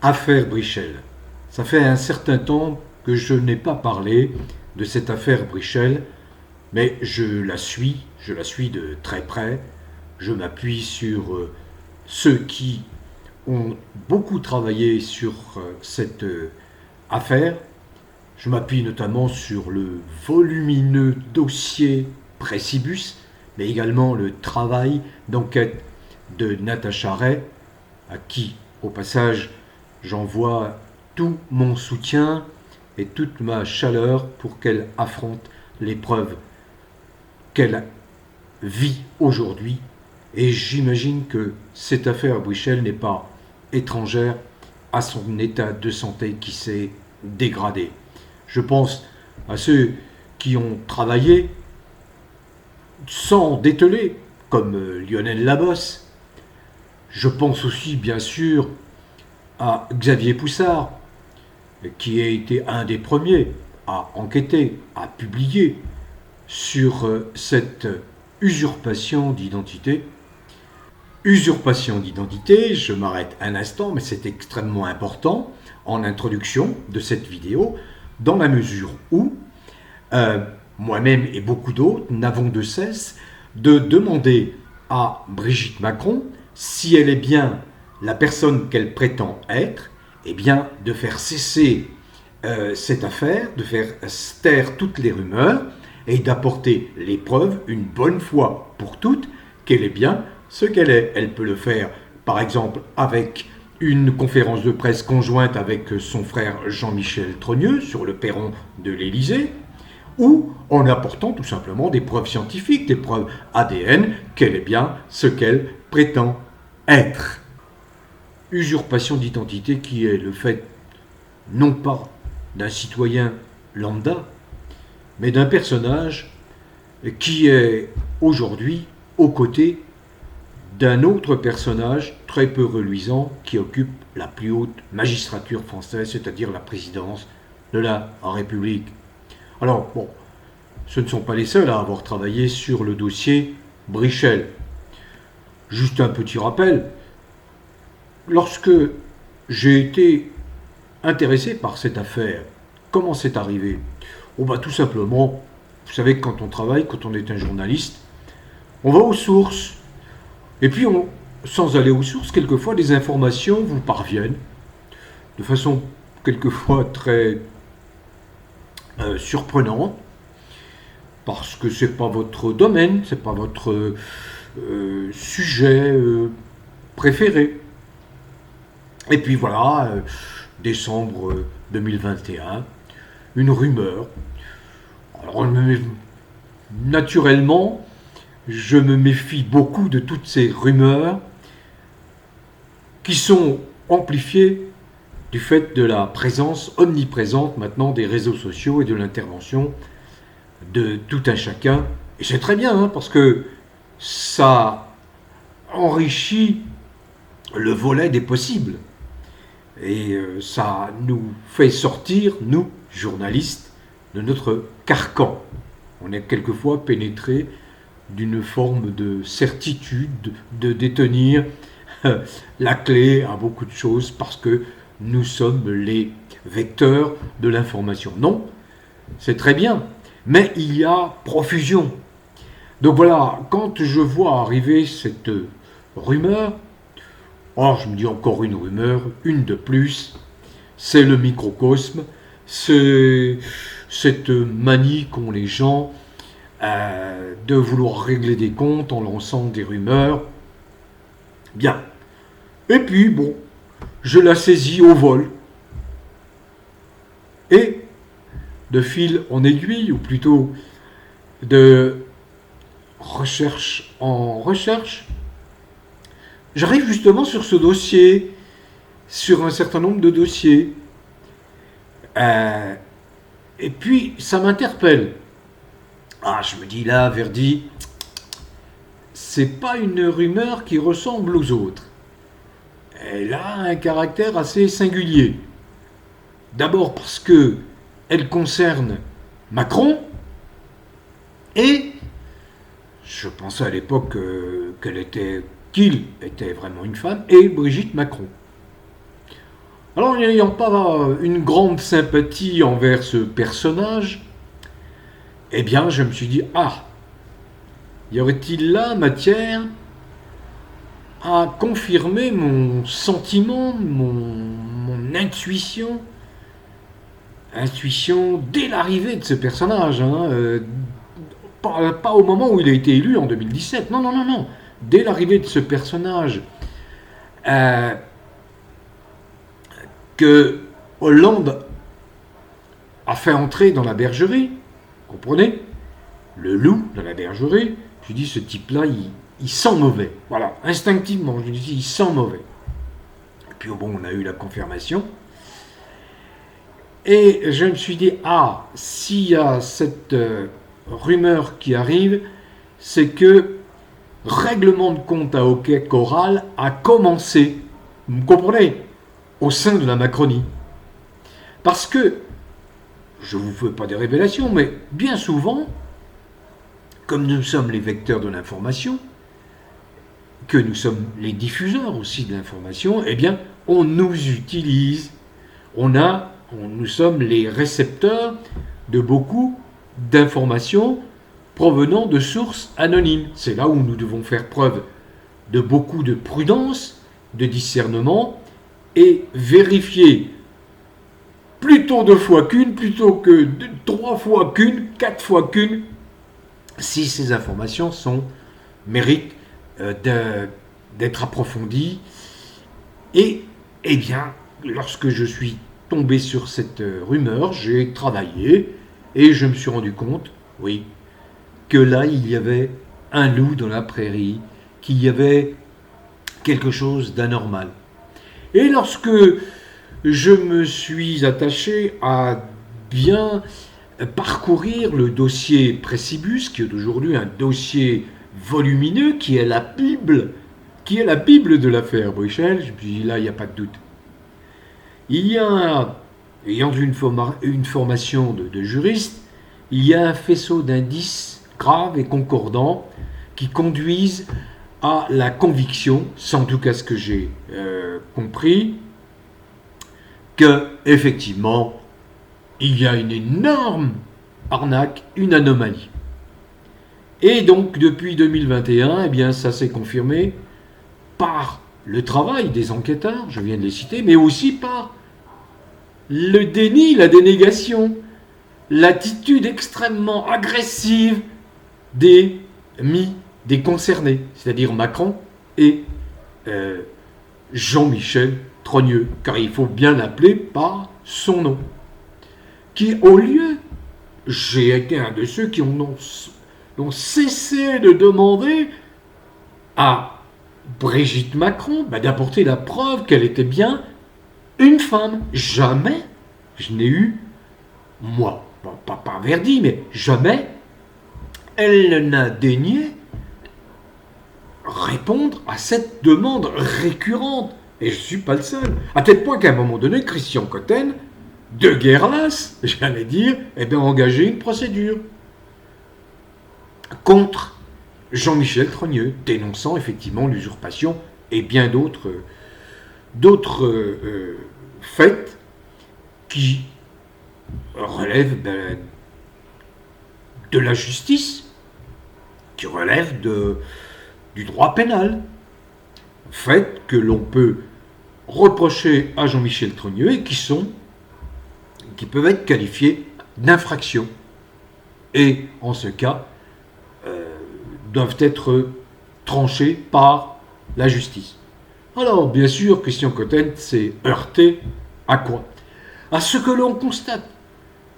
Affaire Brichel. Ça fait un certain temps que je n'ai pas parlé de cette affaire Brichel, mais je la suis de très près. Je m'appuie sur ceux qui ont beaucoup travaillé sur cette affaire. Je m'appuie notamment sur le volumineux dossier Précibus, mais également le travail d'enquête de Natacha Ray, à qui, au passage, j'envoie tout mon soutien et toute ma chaleur pour qu'elle affronte l'épreuve qu'elle vit aujourd'hui. Et j'imagine que cette affaire Brichel n'est pas étrangère à son état de santé qui s'est dégradé. Je pense à ceux qui ont travaillé sans dételer, comme Lionel Labosse. Je pense aussi, bien sûr, à Xavier Poussard, qui a été un des premiers à enquêter, à publier sur cette usurpation d'identité. Usurpation d'identité, je m'arrête un instant, mais c'est extrêmement important en introduction de cette vidéo, dans la mesure où moi-même et beaucoup d'autres n'avons de cesse de demander à Brigitte Macron si elle est bien la personne qu'elle prétend être, eh bien de faire cesser cette affaire, de faire taire toutes les rumeurs et d'apporter les preuves une bonne fois pour toutes qu'elle est bien ce qu'elle est. Elle peut le faire par exemple avec une conférence de presse conjointe avec son frère Jean-Michel Trogneux sur le perron de l'Élysée, ou en apportant tout simplement des preuves scientifiques, des preuves ADN, qu'elle est bien ce qu'elle prétend être. Usurpation d'identité qui est le fait non pas d'un citoyen lambda, mais d'un personnage qui est aujourd'hui aux côtés d'un autre personnage très peu reluisant qui occupe la plus haute magistrature française, c'est-à-dire la présidence de la République. Alors, bon, ce ne sont pas les seuls à avoir travaillé sur le dossier Brichel. Juste un petit rappel, lorsque j'ai été intéressé par cette affaire, comment c'est arrivé? Oh bah tout simplement, vous savez que quand on travaille, quand on est un journaliste, on va aux sources. Et puis, sans aller aux sources, quelquefois, des informations vous parviennent de façon quelquefois très surprenante, parce que c'est pas votre domaine, c'est pas votre sujet préféré. Et puis voilà, décembre 2021, une rumeur. Alors, naturellement, je me méfie beaucoup de toutes ces rumeurs qui sont amplifiées du fait de la présence omniprésente maintenant des réseaux sociaux et de l'intervention de tout un chacun. Et c'est très bien, hein, parce que ça enrichit le volet des possibles. Et ça nous fait sortir, nous, journalistes, de notre carcan. On est quelquefois pénétrés d'une forme de certitude de détenir la clé à beaucoup de choses parce que nous sommes les vecteurs de l'information. Non, c'est très bien, mais il y a profusion. Donc voilà, quand je vois arriver cette rumeur, oh, je me dis encore une rumeur, une de plus, c'est le microcosme, c'est cette manie qu'ont les gens de vouloir régler des comptes en lançant des rumeurs. Bien. Et puis, bon, je la saisis au vol. Et, de fil en aiguille, ou plutôt de recherche en recherche, j'arrive justement sur ce dossier, sur un certain nombre de dossiers. Et puis, ça m'interpelle. Ah, je me dis là, Verdi, c'est pas une rumeur qui ressemble aux autres. Elle a un caractère assez singulier. D'abord parce que elle concerne Macron et je pensais à l'époque qu'il était vraiment une femme et Brigitte Macron. Alors, n'ayant pas une grande sympathie envers ce personnage, eh bien, je me suis dit, ah, y aurait-il là matière à confirmer mon sentiment, mon intuition, intuition dès l'arrivée de ce personnage, hein, pas au moment où il a été élu en 2017, non, non, non, non, dès l'arrivée de ce personnage, euh, que Hollande a fait entrer dans la bergerie, comprenez, le loup dans la bergerie, je dis ce type-là, il sent mauvais. Voilà, instinctivement, je me dis, il sent mauvais. Et puis bon, on a eu la confirmation. Et je me suis dit, ah, s'il y a cette rumeur qui arrive, c'est que règlement de compte à hockey choral a commencé, vous comprenez, au sein de la Macronie. Parce que, je ne vous fais pas des révélations, mais bien souvent, comme nous sommes les vecteurs de l'information, que nous sommes les diffuseurs aussi de l'information, eh bien, on nous utilise. Nous sommes les récepteurs de beaucoup d'informations provenant de sources anonymes. C'est là où nous devons faire preuve de beaucoup de prudence, de discernement et vérifier plutôt 2 fois qu'une, plutôt que 3 fois qu'une, 4 fois qu'une, si ces informations méritent d'être approfondies. Et, eh bien, lorsque je suis tombé sur cette rumeur, j'ai travaillé et je me suis rendu compte, oui, que là, il y avait un loup dans la prairie, qu'il y avait quelque chose d'anormal. Et lorsque je me suis attaché à bien parcourir le dossier Précibus, qui est aujourd'hui un dossier volumineux, qui est la Bible de l'affaire Brichel, je me suis dit, là, il n'y a pas de doute. Il y a, ayant une formation de juriste, il y a un faisceau d'indices graves et concordants qui conduisent à la conviction, sans tout cas ce que j'ai compris, que effectivement il y a une énorme arnaque, une anomalie. Et donc depuis 2021, eh bien ça s'est confirmé par le travail des enquêteurs, je viens de les citer, mais aussi par le déni, la dénégation, l'attitude extrêmement agressive des concernés, c'est-à-dire Macron et Jean-Michel Trogneux, car il faut bien l'appeler par son nom, qui au lieu, j'ai été un de ceux qui ont cessé de demander à Brigitte Macron d'apporter la preuve qu'elle était bien une femme. Jamais je n'ai eu, moi, pas Verdi, mais jamais elle n'a daigné répondre à cette demande récurrente. Et je ne suis pas le seul. À tel point qu'à un moment donné, Christian Cotten, de guerre lasse, j'allais dire, a engagé une procédure contre Jean-Michel Trogneux, dénonçant effectivement l'usurpation et bien d'autres faits qui relèvent de la justice, qui relèvent du droit pénal, faits que l'on peut reprocher à Jean-Michel Trogneux et qui peuvent être qualifiés d'infraction. Et en ce cas, doivent être tranchés par la justice. Alors, bien sûr, Christian Cotten s'est heurté à quoi? À ce que l'on constate,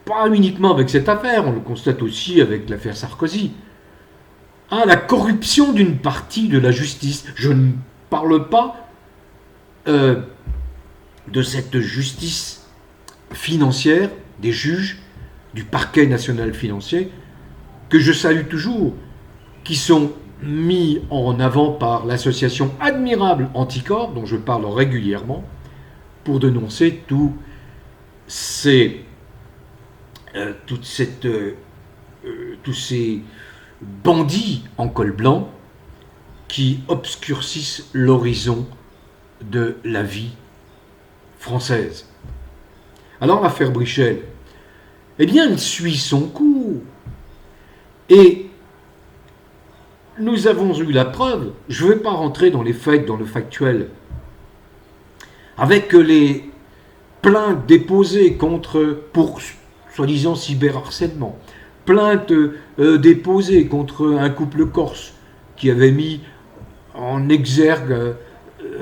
pas uniquement avec cette affaire, on le constate aussi avec l'affaire Sarkozy, à la corruption d'une partie de la justice. Je ne parle pas de cette justice financière, des juges, du parquet national financier, que je salue toujours, qui sont mis en avant par l'association Admirable Anticorps, dont je parle régulièrement, pour dénoncer tous ces bandits en col blanc qui obscurcissent l'horizon de la vie française. Alors l'affaire Brichel, eh bien, elle suit son cours. Et nous avons eu la preuve, je ne vais pas rentrer dans les faits, dans le factuel, avec les plaintes déposées pour soi-disant cyberharcèlement, plaintes déposées contre un couple corse qui avait mis en exergue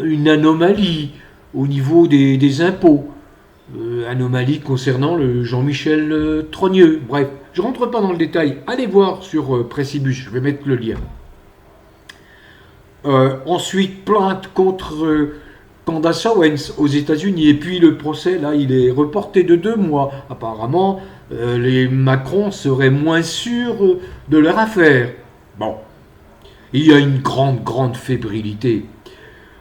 une anomalie au niveau des impôts, anomalie concernant le Jean-Michel Trogneux. Bref, je ne rentre pas dans le détail, allez voir sur Pressibus, je vais mettre le lien. Ensuite, plainte contre Candace Owens aux États-Unis. Et puis le procès, là, il est reporté de 2 mois. Apparemment, les Macron seraient moins sûrs de leur affaire. Bon, il y a une grande fébrilité.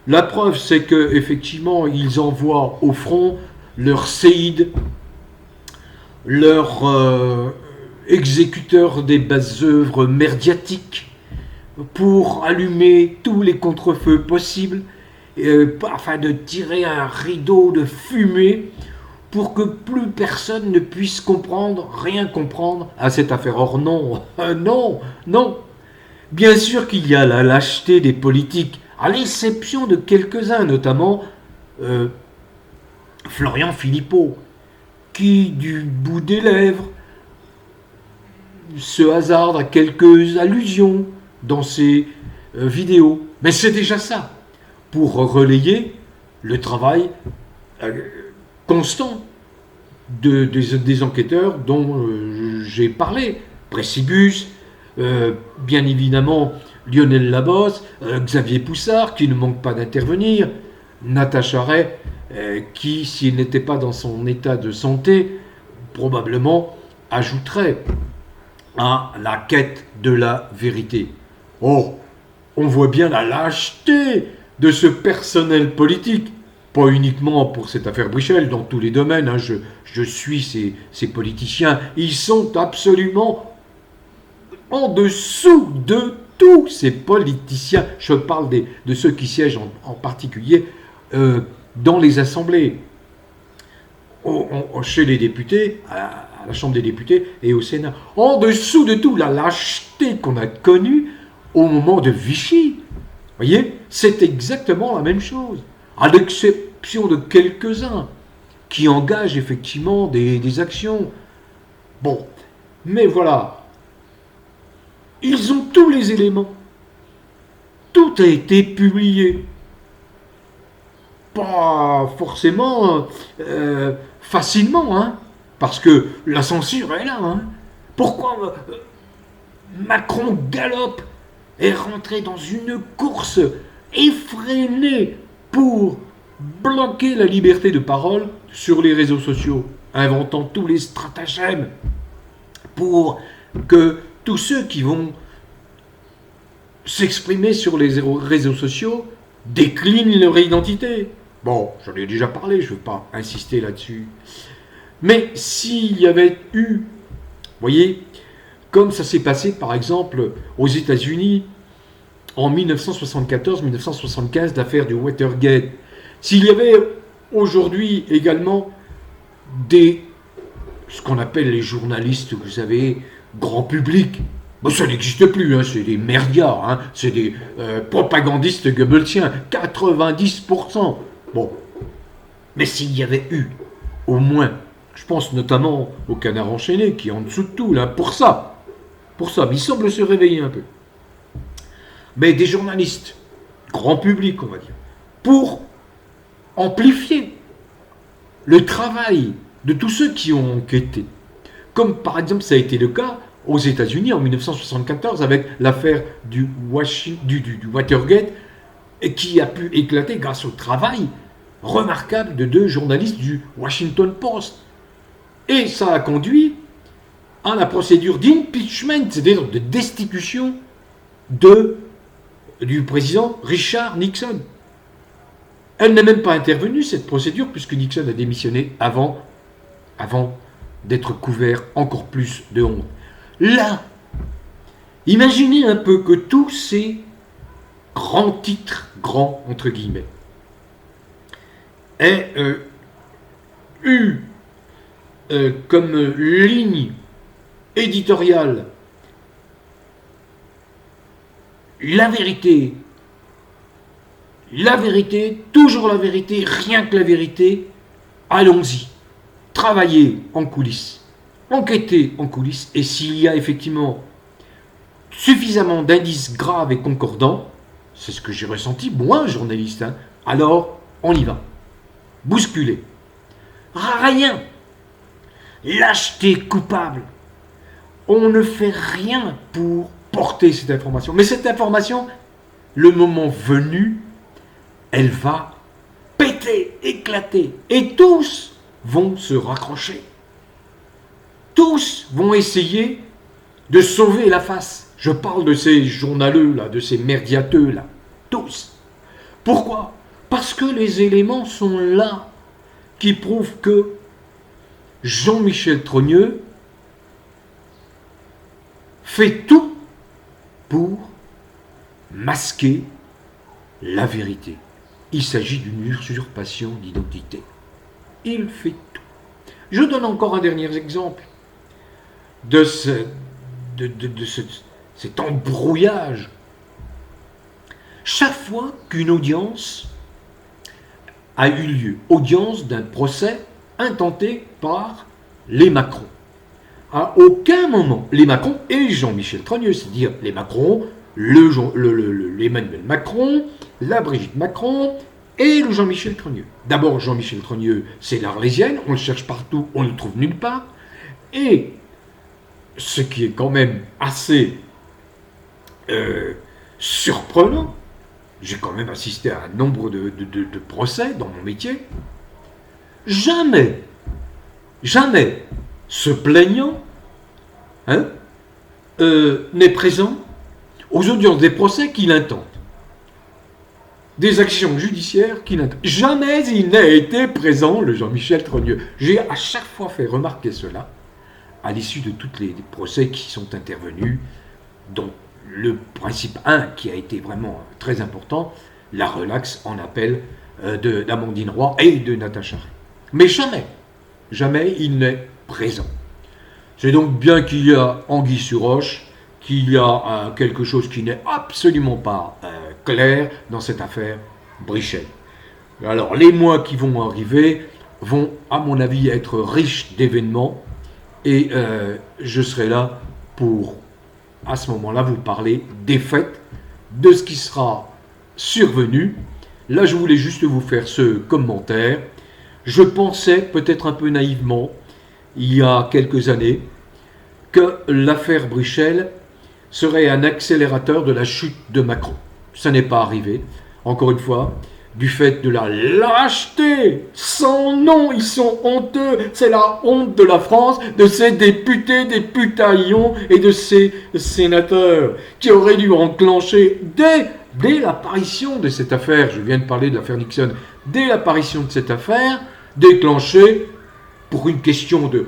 La preuve, c'est que effectivement, ils envoient au front leurs séides, leurs exécuteurs des basses œuvres merdiatiques, pour allumer tous les contrefeux possibles, afin de tirer un rideau de fumée pour que plus personne ne puisse rien comprendre à cette affaire. Or non, non. Bien sûr qu'il y a la lâcheté des politiques, à l'exception de quelques-uns, notamment Florian Philippot, qui du bout des lèvres se hasarde à quelques allusions dans ses vidéos. Mais c'est déjà ça, pour relayer le travail constant des enquêteurs dont j'ai parlé. Pressibus, bien évidemment Lionel Labosse, Xavier Poussard, qui ne manque pas d'intervenir, Natacha Ray, qui, s'il n'était pas dans son état de santé, probablement ajouterait à la quête de la vérité. Oh, on voit bien la lâcheté de ce personnel politique, pas uniquement pour cette affaire Brichel, dans tous les domaines, hein, je suis ces politiciens, ils sont absolument en dessous de tous ces politiciens, je parle de ceux qui siègent en particulier dans les assemblées, chez les députés, à la Chambre des députés et au Sénat, en dessous de tout la lâcheté qu'on a connue au moment de Vichy. Vous voyez, c'est exactement la même chose, à l'exception de quelques-uns qui engagent effectivement des actions. Bon, mais voilà, ils ont tous les éléments. Tout a été publié. Pas forcément facilement, hein, parce que la censure est là. Hein. Pourquoi Macron galope est rentré dans une course effrénée pour bloquer la liberté de parole sur les réseaux sociaux, inventant tous les stratagèmes pour que tous ceux qui vont s'exprimer sur les réseaux sociaux déclinent leur identité. Bon, j'en ai déjà parlé, je ne veux pas insister là-dessus. Mais s'il y avait eu, vous voyez, comme ça s'est passé par exemple aux États-Unis en 1974-1975, l'affaire du Watergate, s'il y avait aujourd'hui également ce qu'on appelle les journalistes, vous savez, grand public, bon, ça n'existe plus, hein, c'est des merdias, hein, c'est des propagandistes goebbelsiens, 90%. Bon, mais s'il y avait eu, au moins, je pense notamment au Canard enchaîné, qui est en dessous de tout, là, pour ça, mais il semble se réveiller un peu. Mais des journalistes, grand public, on va dire, pour amplifier le travail de tous ceux qui ont enquêté. Comme par exemple, ça a été le cas aux États-Unis en 1974 avec l'affaire du Watergate, et qui a pu éclater grâce au travail remarquable de 2 journalistes du Washington Post. Et ça a conduit à la procédure d'impeachment, c'est-à-dire de destitution du président Richard Nixon. Elle n'est même pas intervenue, cette procédure, puisque Nixon a démissionné avant d'être couvert encore plus de honte. Là, imaginez un peu que tous ces grands titres, grands entre guillemets, aient eu comme ligne éditoriale la vérité, toujours la vérité, rien que la vérité, allons-y, travaillez en coulisses, enquêtez en coulisses, et s'il y a effectivement suffisamment d'indices graves et concordants, c'est ce que j'ai ressenti, moi, journaliste, alors on y va. Bousculez. Rien. Lâcheté coupable. On ne fait rien pour porter cette information. Mais cette information, le moment venu, elle va péter, éclater. Et tous vont se raccrocher. Tous vont essayer de sauver la face. Je parle de ces journaleux là, de ces merdiateux là. Tous. Pourquoi ? Parce que les éléments sont là qui prouvent que Jean-Michel Trogneux fait tout pour masquer la vérité. Il s'agit d'une usurpation d'identité. Il fait tout. Je donne encore un dernier exemple de cet embrouillage. Chaque fois qu'une audience a eu lieu, audience d'un procès intenté par les Macron, à aucun moment, les Macron et Jean-Michel Trogneux, c'est-à-dire les Macron, l'Emmanuel Macron, la Brigitte Macron et le Jean-Michel Trogneux. D'abord, Jean-Michel Trogneux, c'est l'Arlésienne, on le cherche partout, on ne le trouve nulle part. Et ce qui est quand même assez surprenant, j'ai quand même assisté à un nombre de procès dans mon métier, jamais ce plaignant n'est présent aux audiences des procès qu'il intente, des actions judiciaires qu'il intente. Jamais il n'a été présent, le Jean-Michel Trogneux. J'ai à chaque fois fait remarquer cela à l'issue de tous les procès qui sont intervenus, dont le principe 1 qui a été vraiment très important, la relaxe en appel d'Amandine Roy et de Natacha Ray. Mais jamais il n'est présent. C'est donc bien qu'il y a anguille sur roche, qu'il y a quelque chose qui n'est absolument pas clair dans cette affaire Brichel. Alors les mois qui vont arriver vont, à mon avis, être riches d'événements, et je serai là pour, à ce moment-là, vous parler des faits, de ce qui sera survenu. Là, je voulais juste vous faire ce commentaire. Je pensais, peut-être un peu naïvement, il y a quelques années, que l'affaire Brichel serait un accélérateur de la chute de Macron. Ça n'est pas arrivé, encore une fois, du fait de la lâcheté sans nom. Ils sont honteux, c'est la honte de la France, de ces députés, des putaillons et de ces sénateurs qui auraient dû enclencher dès l'apparition de cette affaire, je viens de parler de l'affaire Nixon, dès l'apparition de cette affaire, déclencher pour une question de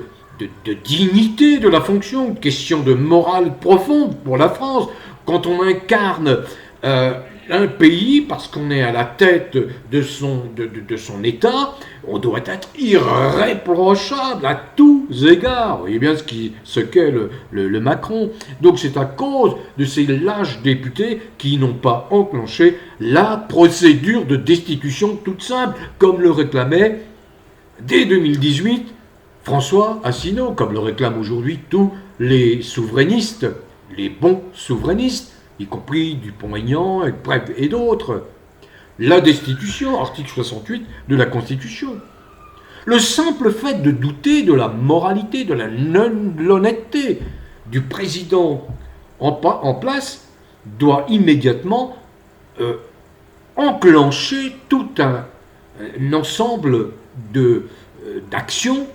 dignité de la fonction, une question de morale profonde pour la France. Quand on incarne un pays, parce qu'on est à la tête de son État, on doit être irréprochable à tous égards. Vous voyez bien ce qu'est le Macron. Donc c'est à cause de ces lâches députés qui n'ont pas enclenché la procédure de destitution toute simple, comme le réclamait dès 2018 François Asselineau, comme le réclament aujourd'hui tous les souverainistes, les bons souverainistes, y compris Dupont-Aignan et d'autres. La destitution, article 68 de la Constitution. Le simple fait de douter de la moralité, de l'honnêteté du président en place doit immédiatement enclencher tout un ensemble d'actions,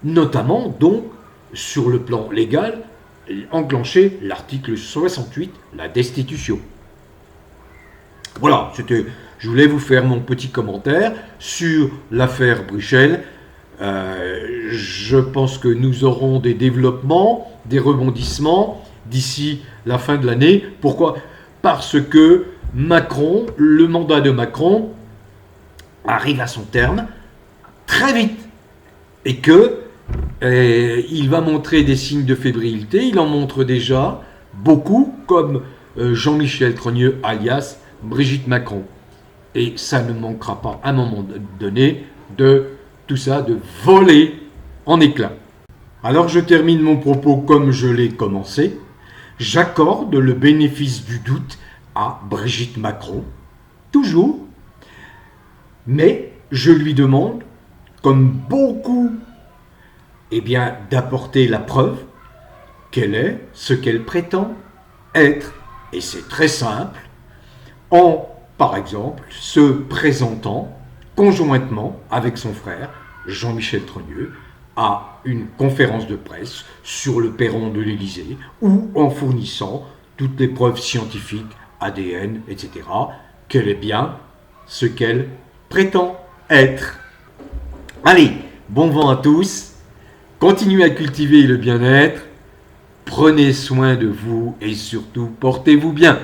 notamment donc sur le plan légal, enclencher l'article 68, la destitution. Voilà, je voulais vous faire mon petit commentaire sur l'affaire Brichel. Je pense que nous aurons des développements, des rebondissements d'ici la fin de l'année. Pourquoi ? Parce que Macron, le mandat de Macron arrive à son terme très vite. et que il va montrer des signes de fébrilité. Il en montre déjà beaucoup, comme Jean-Michel Trogneux, alias Brigitte Macron. Et ça ne manquera pas à un moment donné de tout ça, de voler en éclats. Alors je termine mon propos comme je l'ai commencé. J'accorde le bénéfice du doute à Brigitte Macron, toujours, mais je lui demande, comme beaucoup, d'apporter la preuve qu'elle est ce qu'elle prétend être. Et c'est très simple, en, par exemple, se présentant conjointement avec son frère, Jean-Michel Trogneux, à une conférence de presse sur le perron de l'Élysée, ou en fournissant toutes les preuves scientifiques, ADN, etc., qu'elle est bien ce qu'elle prétend être. Allez, bon vent à tous, continuez à cultiver le bien-être, prenez soin de vous et surtout portez-vous bien.